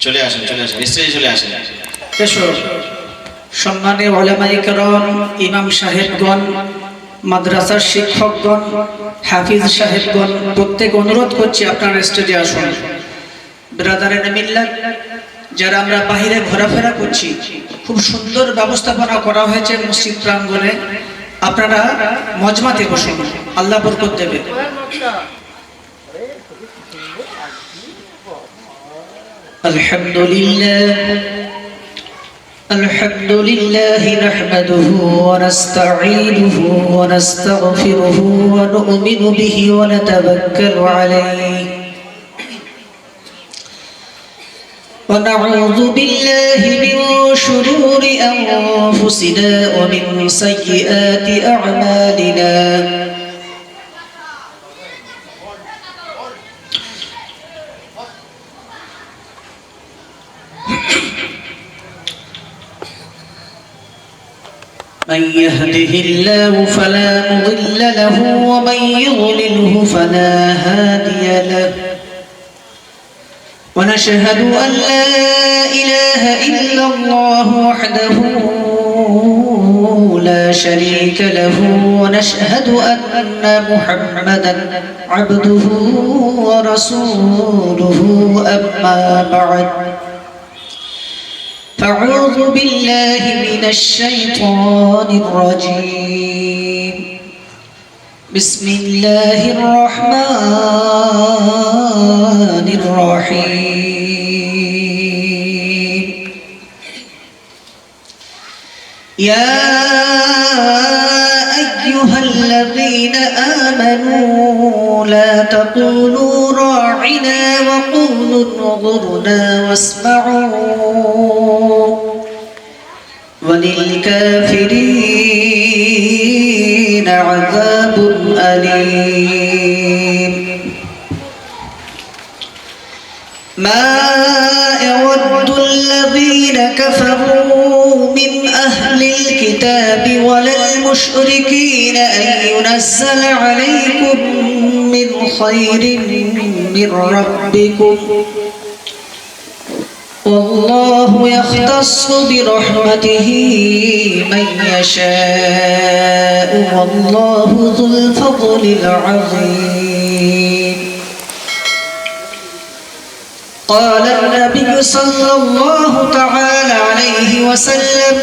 চলে আসেন স্টেজে চলে আসেন। এসো সম্মানীয় উলামায়ে কেরাম, ইমাম সাহেবগণ, মাদ্রাসার শিক্ষকগণ, হাফিজ সাহেবগণ, প্রত্যেক অনুরোধ করছি আপনারা স্টেজে আসুন। ব্রাদারেন মিল্লাত যারা আমরা বাহিরে ঘোরাফেরা করছি, খুব সুন্দর ব্যবস্থাপনা করা হয়েছে মসজিদ প্রাঙ্গণে। আপনারা মজমাতে বসুন, আল্লাহ বরকত দেবে। الحمد لله نحمده ونستعينه ونستغفره ونؤمن به ونتوكل عليه ونعوذ بالله من شرور أنفسنا ومن سيئات أعمالنا من يهده الله فلا مضل له ومن يضلله فلا هادي له ونشهد أن لا إله إلا الله وحده لا شريك له ونشهد أن محمدا عبده ورسوله أما بعد فأعوذ بالله من الشيطان الرجيم بسم الله الرحمن الرحيم يا أيها الذين آمنوا لا تقولوا راعنا وقولوا انظرنا واسمعوا وللكافرين عذاب أليم ما يود الذين كفروا من أهل الكتاب ولا المشركين أن ينزل عليكم من خير من ربكم والله يختص برحمته من يشاء والله ذو الفضل العظيم قال النبي صلى الله تعالى عليه وسلم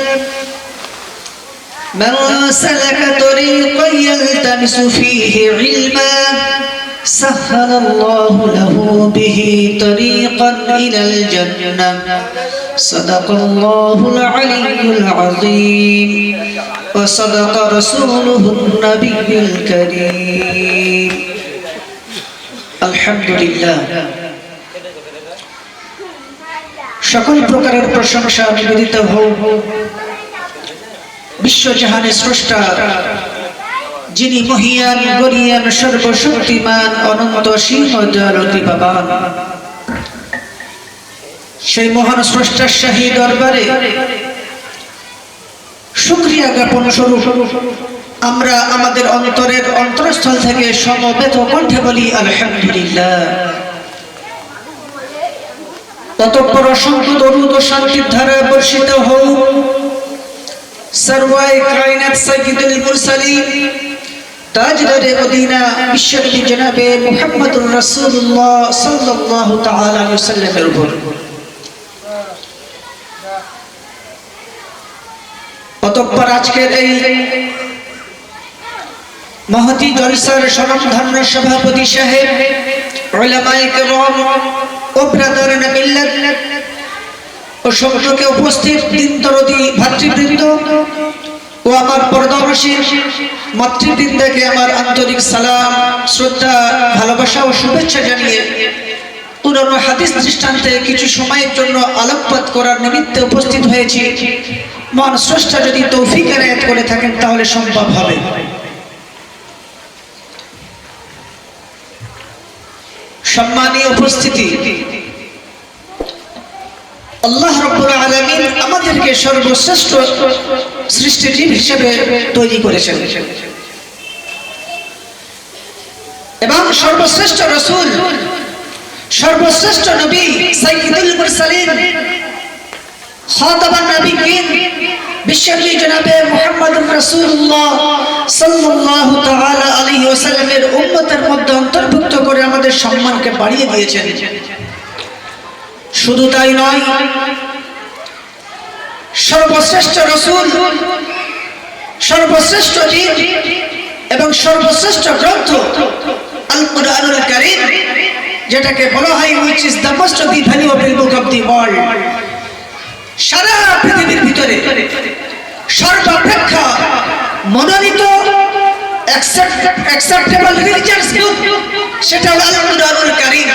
من سلك طريقا يلتمس فيه علما سهل الله له به طريقا إلى الجنة صدق الله العلي العظيم وصدق رسوله النبي الكريم الحمد لله সকল প্রকারের প্রশংসা নিবেদিত হোক বিশ্বজাহানের স্রষ্টা, যিনি মহিয়ান গরিয়ান সর্বশক্তিমান অনন্ত সিংহ দয়ালু কৃপাবান। সেই মহান স্রষ্টার শাহী দরবারে শুকরিয়া জ্ঞাপন স্বরূপ আমরা আমাদের অন্তরের অন্তরস্থল থেকে সমবেত কণ্ঠে বলি আলহামদুলিল্লাহ। ততঃপর অসংখ্য দরুদ ও শান্তির ধারা বর্ষিত হোক সরওয়ায়ে কায়নাত সাইয়্যিদুল মুরসালিন তাজদারে মদিনা বিশ্বনবী জনাবে মুহাম্মদুর রাসূলুল্লাহ সাল্লাল্লাহু তাআলা আলাইহি ওয়াসাল্লামের উপর। অতঃপর আজকের এই মহতি জলসার স্বনামধন্য সভাপতি সাহেব, উলামায়ে কেরাম ও ব্রাদারান মিল্লাত ও সম্মানিত উপস্থিত দিনদরদী ভাতৃবৃন্দ ও আমার পর্দানশীল মাতৃবৃন্দকে আমার আন্তরিক সালাম, শ্রদ্ধা, ভালোবাসা ও শুভেচ্ছা জানিয়ে পুরনো হাদিস দৃষ্টান্তে কিছু সময়ের জন্য আলোকপাত করার নিমিত্তে উপস্থিত হয়েছি। মহান স্রষ্টা যদি তৌফিক এনায়েত করে থাকেন তাহলে সম্ভব হবে। সম্মানীয় উপস্থিতি, আল্লাহ রাব্বুল আলামিন আমাদেরকে সর্বশ্রেষ্ঠ সৃষ্টিজীব হিসেবে তৈরি করেছেন এবং সর্বশ্রেষ্ঠ রাসূল সর্বশ্রেষ্ঠ নবী সাইয়্যিদুল মুরসালিন খাতাবান নবিয়্যিন বিশ্বনবী জনাবে মুহাম্মদুর রাসূলুল্লাহ সাল্লাল্লাহু তাআলা আলাইহি ওয়াসাল্লামের উম্মতের মধ্যে অন্তর্ভুক্ত করে আমাদের সম্মানকে বাড়িয়ে দিয়েছেন। শুধু তাই নয়, সর্বশ্রেষ্ঠ রাসূল, সর্বশ্রেষ্ঠ দ্বীন এবং সর্বশ্রেষ্ঠ গ্রন্থ আল কুরআনুল কারীম, যেটাকে বলা হয় which is the most valuable book of the world, সারা পৃথিবীর ভিতরে সর্বাপেক্ষা মনোনীত acceptable religious book, সেটা হলো আল কুরআনুল কারীম।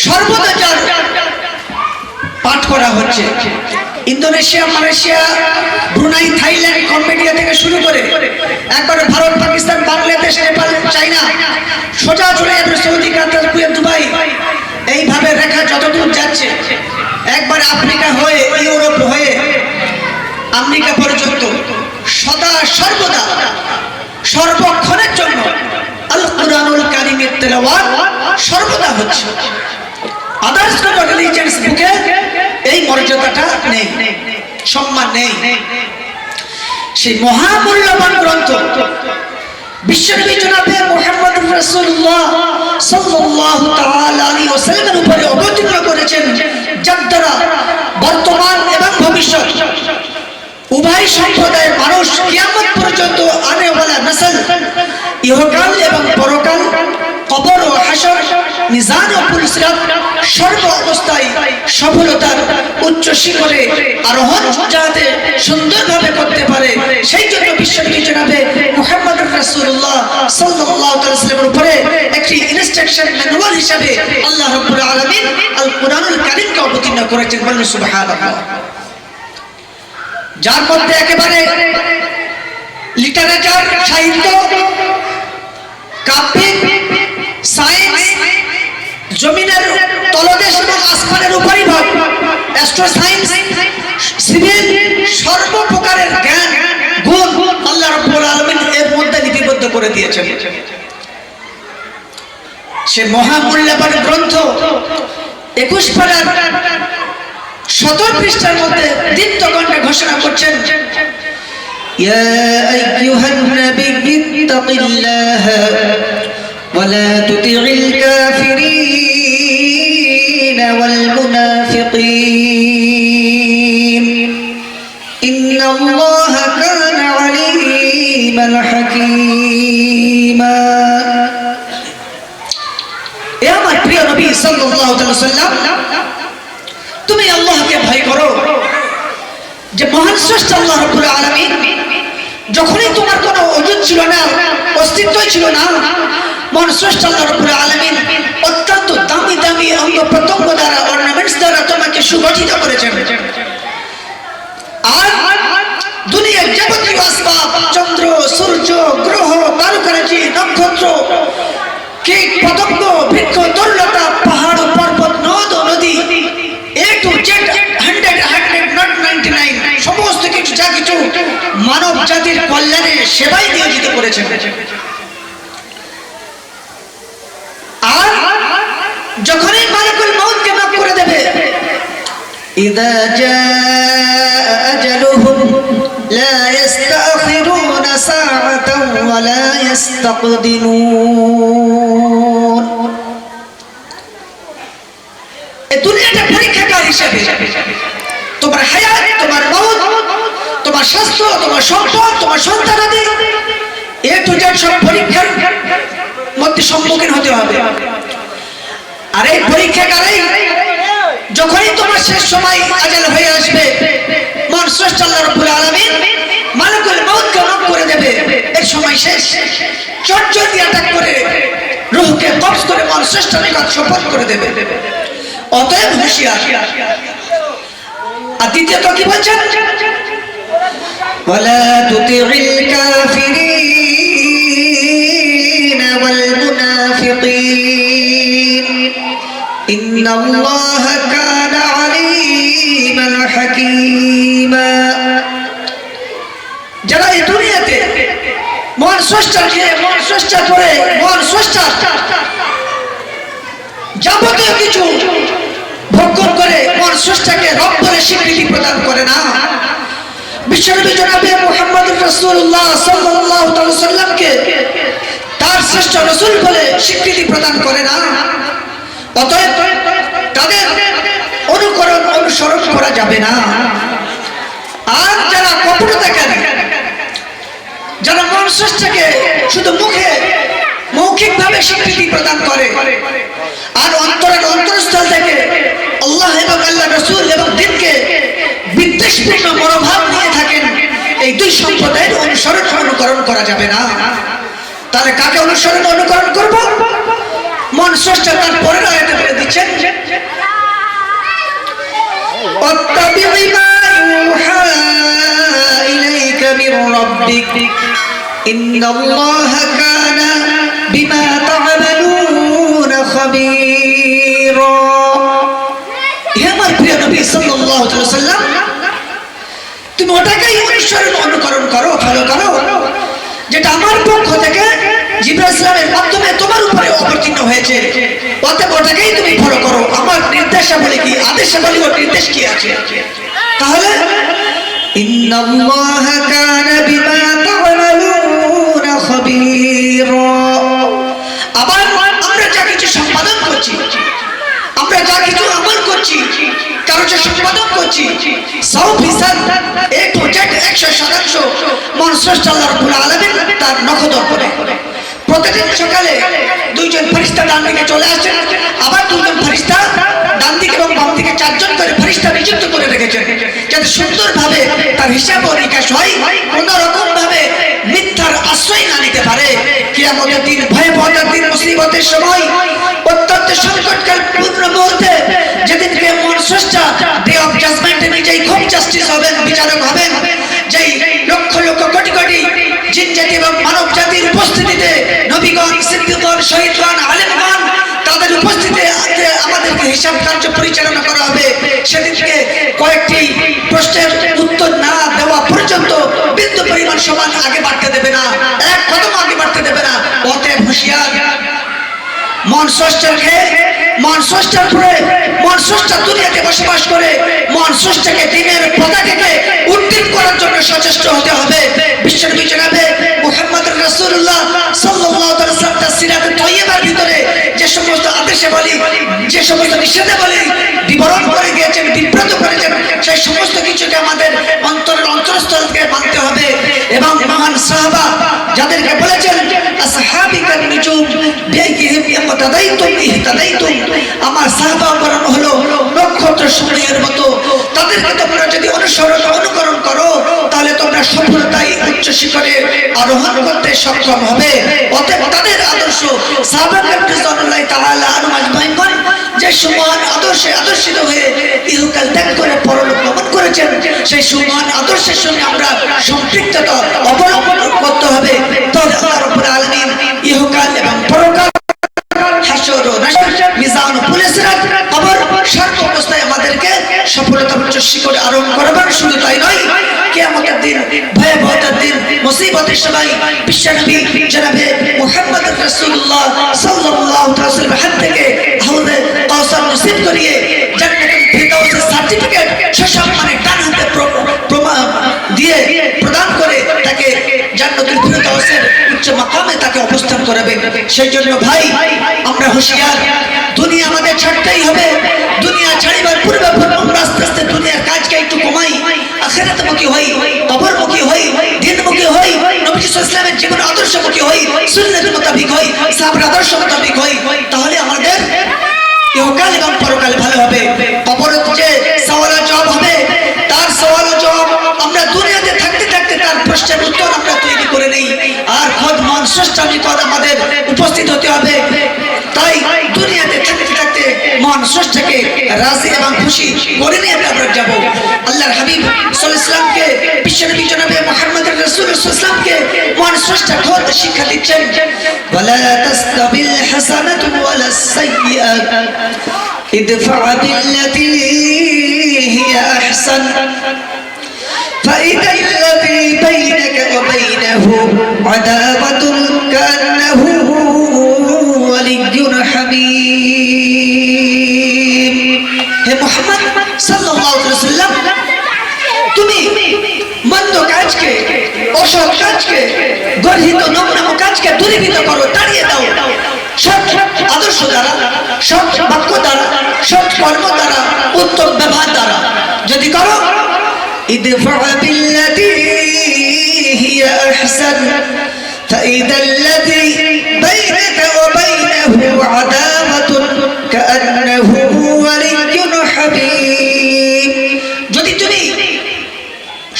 সর্বদা যার পাঠ করা হচ্ছে, Indonesia, Malaysia, Brunei, Thailand, Cambodia থেকে শুরু করে একবারে ভারত, পাকিস্তান, বাংলাদেশ, নেপাল, চায়না, সোজা চলে যাবে সৌদি, কাতার, কুয়েত, দুবাই, এইভাবে রেখা যতদূর যাচ্ছে, একবার আফ্রিকা হয়ে ইউরোপ হয়ে আমেরিকা পর্যন্ত সদা সর্বদা সর্বক্ষণের জন্য আল কুরআনুল কারীমের তেলাওয়াত সর্বদা হচ্ছে। আদার্স কোন রিলিজিয়াস বুকে এই মর্যাদাটা নেই, সম্মান নেই। সেই মহামূল্যবান গ্রন্থ বিশ্বনবী জনাবে মুহাম্মদুর রাসূলুল্লাহ সাল্লাল্লাহু তাআলা আলাইহি ওয়াসাল্লামের উপরে অবতীর্ণ করেছেন, যার দ্বারা বর্তমান এবং ভবিষ্যৎ উভয় সম্প্রদায়ের মানুষ কিয়ামত পর্যন্ত আনেওয়ালা নসল ইহকাল এবং পরকাল, কবর ও হাসর, মিজান ও পুলসিরাত সর্ব অবস্থায় সফলতার উচ্চ শিখরে আরোহণ যাতে সুন্দরভাবে করতে পারে, সেই জন্য বিশ্বনবী জনাবে মুহাম্মদুর রাসূলুল্লাহ সাল্লাল্লাহু আলাইহি ওয়াসাল্লামের উপরে একটি ইনস্ট্রাকশন ম্যানুয়াল হিসেবে আল্লাহ রাব্বুল আলামিন আল কুরআনুল কারীমকে অবতীর্ণ করেছেন। বলেন সুবহানাল্লাহ। যার মধ্যে একেবারে লিটারেচার, সাহিত্য, কাব্যিক, সায়েন্স, জমিনের তলদেশ এবং আসমানের উপরিভাগ, অ্যাস্ট্রো সায়েন্স, সিভিল, সর্বপ্রকারের জ্ঞান গুণ আল্লাহ রাব্বুল আলামিন এর মধ্যে লিপিবদ্ধ করে দিয়েছেন। সে মহামূল্যবান গ্রন্থ 21 পারার 17 পৃষ্ঠার মধ্যে দীপ্ত কণ্ঠে ঘোষণা করছেন, ইয়া আইয়ুহান নাবিয়্যু ইত্তাকিল্লাহা ওয়া লা তুতি'ল কাফিরিন ওয়াল মুনাফিকিন ইন্নাল্লাহা কানা আলীমান হাকীমা। এ আমার প্রিয় নবী সাল্লাল্লাহু আলাইহি ওয়াসাল্লাম, তুমি আল্লাহকে ভয় করো, যে মহান স্রষ্টা আল্লাহ রাব্বুল আলামিন যখনই তোমার কোনো ওজুদ ছিল না, অস্তিত্বই ছিল না, মহান স্রষ্টা আল্লাহ রাব্বুল আলামিন অত্যন্ত দামি দামি অঙ্গ প্রত্যঙ্গ দ্বারা, অর্নামেন্টস দ্বারা তোমাকে সুগঠিত করেছেন। আর দুনিয়ার যাবতীয় আসবাব, চন্দ্র, সূর্য, গ্রহ, তারকারাজি, নক্ষত্র, কীট, পতঙ্গ, বৃক্ষ, তরুলতা, পাহাড়, পর্বত, নদ ও নদী, A to Z, 100 not 99, সমস্ত কিছু যা কিছু মানব জাতির কল্যাণে সেবাই নিয়োজিত করেছেন। আর যখনই মালিকুল মউতকে মাফ করে দেবে, ইযা জাআ আজালুহুম লা ইস্তাখিরুনা সাআতান ওয়া লা ইস্তাকদিমুন। এই দুনিয়াটা পরীক্ষাগার হিসেবে তোমার হায়াত, তোমার মউত, তোমার স্বাস্থ্য, তোমার সম্পদ, তোমার সন্তানাদি, এ টু জেড সব পরীক্ষার মধ্যে সম্মুখীন হতে হবে। আর এই পরীক্ষাগারে যখনই তোমার শেষ সময় আজাল হয়ে আসবে, মহান স্রষ্টা আল্লাহ রাব্বুল আলামিন মালিকুল মউতকে মাফ করে দেবে। এর সময় শেষ, চটজলদি অ্যাটাক করে রূহকে কবজ করে মহান স্রষ্টার নিকট শপথ করে দেবে। অতএব হুঁশিয়ার। আর দ্বিতীয়ত কি বলছেন, ওয়ালা তুতি'ল কাফিরিন ওয়াল মুনাফিকিন ইন্নাল্লাহা কানা আলীমান হাকীমা। যারা এই দুনিয়াতে মহান স্রষ্টাকে, মহান স্রষ্টার পরে মহান স্রষ্টার যাবতীয় কিছু ভক্ষণ করে মন স্রষ্টাকে রব বলে স্বীকৃতি প্রদান করে না। বিশ্বনবী জনাবে মুহাম্মদ রাসূলুল্লাহ সাল্লাল্লাহু আলাইহি সাল্লামকে তার শ্রেষ্ঠ রাসূল বলে স্বীকৃতি প্রদান করে না। অতএব তাদের অনুসরণ করা যাবে না। আর যারা কপটতা করে, যারা মন স্রষ্টাকে শুধু মৌখিকভাবে স্বীকৃতি প্রদান করে আর অন্তরস্থল থেকে আল্লাহ এবং আল্লাহ রাসূল এবং দ্বীনকে বিদ্বেষপূর্ণ মনোভাব নিয়ে থাকেন, এই দুই সম্প্রদায়ের অনুকরণ করা যাবে না। তাহলে কাকে অনুকরণ করব? মন স্রষ্টা তার পরের আয়াতে বলে দিচ্ছেন, ওয়াত্তাবি'ি মা ইউহা ইলাইকা মির রাব্বিক ইন্নাল্লাহা কানা বিমা তা'মালুনা খাবীরা। হে আমার প্রিয় নবী সাল্লাল্লাহু আলাইহি ওয়াসাল্লাম, তুমি ওটাকেই অনুকরণ করো, ফলো করো যেটা আমার পক্ষ থেকে জিবরাইল ইসলামের মাধ্যমে তোমার উপরে অবতীর্ণ হয়েছে। অতএব ওটাকেই তুমি ফলো করো। আমার নির্দেশাবলী কি, আদেশাবলী ও নির্দেশ কি আছে? তাহলে ইন্নাল্লাহা কানা বিমা তা'মালুনা খাবীরা। আবার আমরা যা কিছু সম্পাদন করছি, আমরা যা কিছু আমল করছি, কারো যে সম্পাদন করছি, 100% A to Z 100% মন স্রষ্টা আল্লাহ রাব্বুল আলামিন তার নখদর করে। প্রতিদিন সকালে দুইজন ফেরেশতা ডান দিকে চলে আসেন, আবার দুইজন ফেরেশতা ডান দিকে এবং বাম দিকে 4 জন করে ফেরেশতা নিযুক্ত করে রেখেছেন, যাতে সুন্দরভাবে তার হিসাব ও নিকাশ হয়, কোন রকম ভাবে মিথ্যার আশ্রয় না নিতে পারে। কিয়ামতের দিন, ভয়াবহতার দিন, মুসিবতের সময়, অত্যন্ত সংকটকাল পূর্ণ মুহূর্তে, যেদিনকে মন স্রষ্টা ডে অফ জাজমেন্টে নিজেই খুব জাস্টিস হবেন, বিচারক হবেন, যেই লক্ষ লক্ষ কোটি কোটি জিন জাতি এবং মানব জাতির উপস্থিতিতে নবীগণ, সিদ্দিকগণ, শহীদগণ, আলেমগণ তাদের উপস্থিতিতে আমাদেরকে হিসাব কার্য পরিচালনা করা হবে। সেদিনকে কয়েকটি প্রশ্নের উত্তর না দেওয়া পর্যন্ত বিন্দু পরিমাণ সমান আগে বাড়তে দেবে না, এক কদম আগে বাড়তে দেবে না। অতএব হুঁশিয়ার। মন স্রষ্টার পরে মন স্রষ্টা দুনিয়াতে বসবাস করে মন স্রষ্টাকে দিনের পতাকাকে উত্তীর্ণ করার জন্য সচেষ্ট হতে হবে। বিশ্বনবী জনাবে মুহাম্মদ রাসূলুল্লাহ সাল্লাল্লাহু আলাইহি ওয়াসাল্লাম তার সিরাতে তয়্যিবার ভিতরে যে সমস্ত আদেশাবলী, যে সমস্ত নিষেধাবলী বিবরণ করে গিয়েছেন, বিব্রত করেছেন, সেই সমস্ত কিছুকে আমাদের অন্তরস্থল থেকে মানতে হবে। এবং মহান সাহাবা যাদেরকে বলেছেন আসহাবিকান নিজুম বিআইহিম ইয়াতাদাইতুম ইহতাদাইতুম, আমার সাহাবাগণ হলো নক্ষত্র সমূহের মতো, তাদেরকে তোমরা যদি অনুকরণ করো তাহলে তোমরা সফলতায় উচ্চ শিখরে আরোহণ করতে সক্ষম হবে। অতএব তাদের আদর্শ সাহাবাগণ রাদিয়াল্লাহু তাআলা আনহুম আজমাইন যে সুমহান আদর্শে আদর্শিত হয়ে ইহকাল ত্যাগ করে পরলোক গমন করেছেন, সেই সুমহান আদর্শের সঙ্গে আমরা সম্পৃক্ততা অবলম্বন করতে হবে। তবে আল্লাহ রাব্বুল আলামিন ইহকাল এবং পরকাল, হাসর ও নাসর, মিজান ও পুলিসরাত, কবর, সর্ব অবস্থায় আমাদেরকে সফলতা উচ্চ শিখরে আরোহণ করাবেন। শুধু তাই নয়, কিয়ামতের দিন, ভয়াবহতার দিন, মুসিবতের সময় বিশ্বনবী জনাবে মুহাম্মদ রাসূলুল্লাহ সাল্লাল্লাহু আলাইহি ওয়াসাল্লামের হাত থেকে হাউজে কাউসার নসিব করিয়ে জান্নাতুল ফিরদাউসের সার্টিফিকেট সসম্মানে ডান হাতে দিয়ে প্রদান করে তাকে জান্নাতুল ফিরদাউসের উচ্চ মাকামে তাকে অবস্থান করাবে। সেই জন্য ভাই, আমরা হুঁশিয়ার। দুনিয়া আমাদের ছাড়তেই হবে। দুনিয়া ছাড়িবার পূর্বে আমরা আস্তে আস্তে দুনিয়ার কাজকে একটু কমাই, আখিরাতমুখী হই, কবরমুখী হই, দ্বীনমুখী হই, নবী সাল্লাল্লাহু আলাইহি ওয়াসাল্লামের জীবন আদর্শমুখী হই, সুন্নাতের মোতাবেক হই, সাহাবার আদর্শ মোতাবেক হই, তাহলে আমাদের ইহকাল এবং পরকাল ভালো হবে। কবরে যে সওয়াল ও জবাব হবে, তার সওয়াল ও জবাব আমরা দুনিয়াতে থাকতে থাকতে তার প্রশ্নের উত্তর আমরা তৈরি করে নেই, আর খোদ মন স্রষ্টার নিকট আমাদের উপস্থিত হতে হবে। তাই দুনিয়াতে থাকতে থাকতে মন স্রষ্টাকে রাজি এবং খুশি করে নিয়ে আমরা যাব। আল্লাহর হাবিব সাল্লাল্লাহু আলাইহি ওয়াসাল্লামকে, বিশ্বনবী জনাবে মুহাম্মদ রাসূলুল্লাহ সাল্লাল্লাহু আলাইহি ওয়াসাল্লামকে মন স্রষ্টা খোদ শিক্ষা দিচ্ছেন, ওয়ালা তাসতাবিল হাসানাতু ওয়ালাস সাইয়্যাত ইদফা বিল্লাতী হিয়া আহসান فإذا الذي بينك وبينه عداوة كأنه ولي حميم। মুহাম্মদ সাল্লাল্লাহু আলাইহি ওয়াসাল্লাম তুমি মন্দ কাজকে, অসৎ কাজকে, গর্হিত নোংরাম কাজকে দূরীভূত করো, তাড়িয়ে দাও সৎ আদর্শ দ্বারা, সৎ বাক্য দ্বারা, সৎ কর্ম দ্বারা, উত্তম ব্যবহার দ্বারা যদি করো। ইদফা বিল্লাতি হিয়া আহসান فإذا الذي بينك وبينه عداوة كأنه ولي حميم। যদি তুমি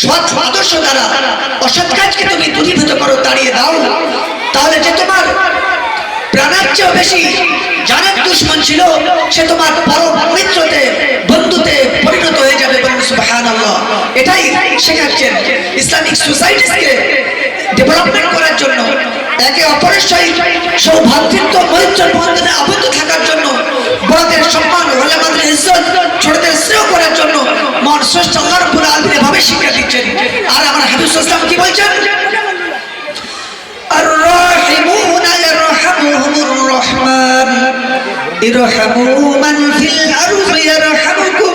সৎ আদর্শ দ্বারা অসৎ কাজকে তুমি দূরীভূত করো, তাড়িয়ে দাও, তাহলে যে তোমার প্রাণের চেয়েও বেশি জানের দুশমন ছিল সে তোমার পরম মিত্রতে, বন্ধুতে পরিণত হয়ে যাবে। বলুন সুবহানাল্লাহ। এটাই শেখাচ্ছেন ইসলামিক সোসাইটিকে ডেভেলপমেন্ট করার জন্য, একে অপরের সহিত সৌভাতৃত্ব মৈত্র বন্ধনে আবদ্ধ থাকার জন্য, বড়দের সম্মান, ওলামাদের ইজ্জত, ছোটদের শ্রেয় করার জন্য মহান স্রষ্টা আল্লাহ রাব্বুল আলামিন এভাবে শিক্ষা দিচ্ছেন। আর আমার হাবিব সাল্লাল্লাহু আলাইহি ওয়াসাল্লাম কি বলছেন? আর-রাহিমুনা ইয়ারহামুহুমুর রাহমান ইরহামু মান ফিল আরদি ইয়ারহামুকুম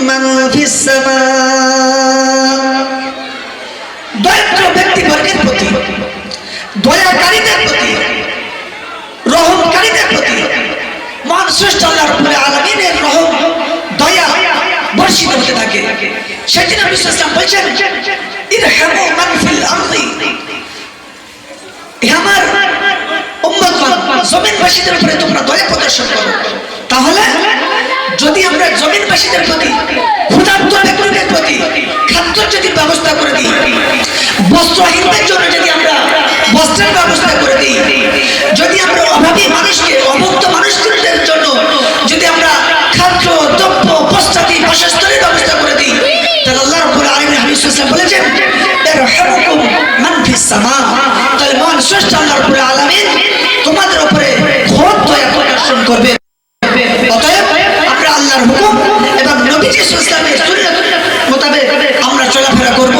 মান ফিস সামা। দরিদ্র ব্যক্তিবর্গের প্রতি, দয়াকারীদের প্রতি, রহমকারীদের প্রতি মহান স্রষ্টা আল্লাহ রাব্বুল আলামিনের রহম, দয়া বর্ষিত হতে থাকে। সেদিন নবী সাল্লাল্লাহু আলাইহি ওয়াসাল্লাম বলেছেন ইরহামু মান ফিল আরদি, হে আমার উম্মতগণ, জমিনবাসীদের উপরে তোমরা দয়া প্রদর্শন করো। তাহলে যদি আমরা জমিনবাসীদের প্রতি, ক্ষুধার্ত ব্যক্তিদের প্রতি খাদ্যের যদি ব্যবস্থা করে দিই, বস্ত্রহীনদের জন্য যদি আমরা বস্ত্রের ব্যবস্থা করে দিই, যদি আমরা অভাবী মানুষকে, অভুক্ত মানুষদের জন্য যদি আমরা খাদ্য, দ্রব্য, বস্ত্রাদি, বাসস্থানের ব্যবস্থা করে দিই, তাহলে আল্লাহ রাব্বুল আলামিন হাবিব সাল্লাল্লাহু আলাইহি ওয়াসাল্লাম বলেছেন ইরহামুকুম মান ফিস সামা। তাহলে মহান স্রষ্টা আল্লাহ রাব্বুল আলামিন তোমাদের উপরে ঘোর দয়া প্রদর্শন করবে। অতএব আমরা আল্লাহর হুকুম এবং নবীজি সাল্লাল্লাহু আলাইহি ওয়াসাল্লামের সুন্নাত মোতাবেক আমরা চলাফেরা করব,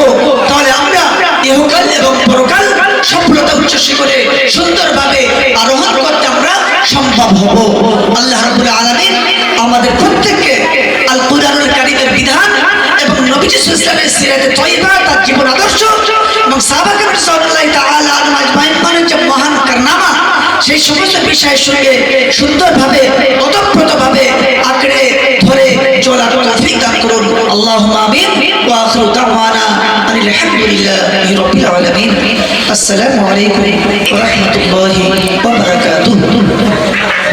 তাহলে আমরা ইহকাল এবং পরকাল সফলতা উচ্ছ্বাসী করে সুন্দরভাবে আরোহণ করতে আমরা সম্ভব হব। আল্লাহ রাব্বুল আলামিন আমাদের প্রত্যেককে আল কুরআনুল কারীমের বিধান এবং নবীজি সাল্লাল্লাহু আলাইহি ওয়াসাল্লামের সিরাতে তয়্যিবা, তার জীবন আদর্শ এবং সাহাবায়ে কেরাম রাদিয়াল্লাহু তাআলা আনহুম আজমাইনের যে মহান কারনামা, সেই সমস্ত বিষয়ের সঙ্গে সুন্দরভাবে, ওতপ্রোতভাবে আঁকড়ে ধরে চলার তৌফিক দান করুন। আল্লাহুম্মা আমিন। ওয়া আখিরু দাওয়ানা আনিল হামদুলিল্লাহি রাব্বিল আলামিন। আসসালামু আলাইকুম ওয়া রাহমাতুল্লাহি ওয়া বারাকাতুহু।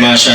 মাশাআল্লাহ।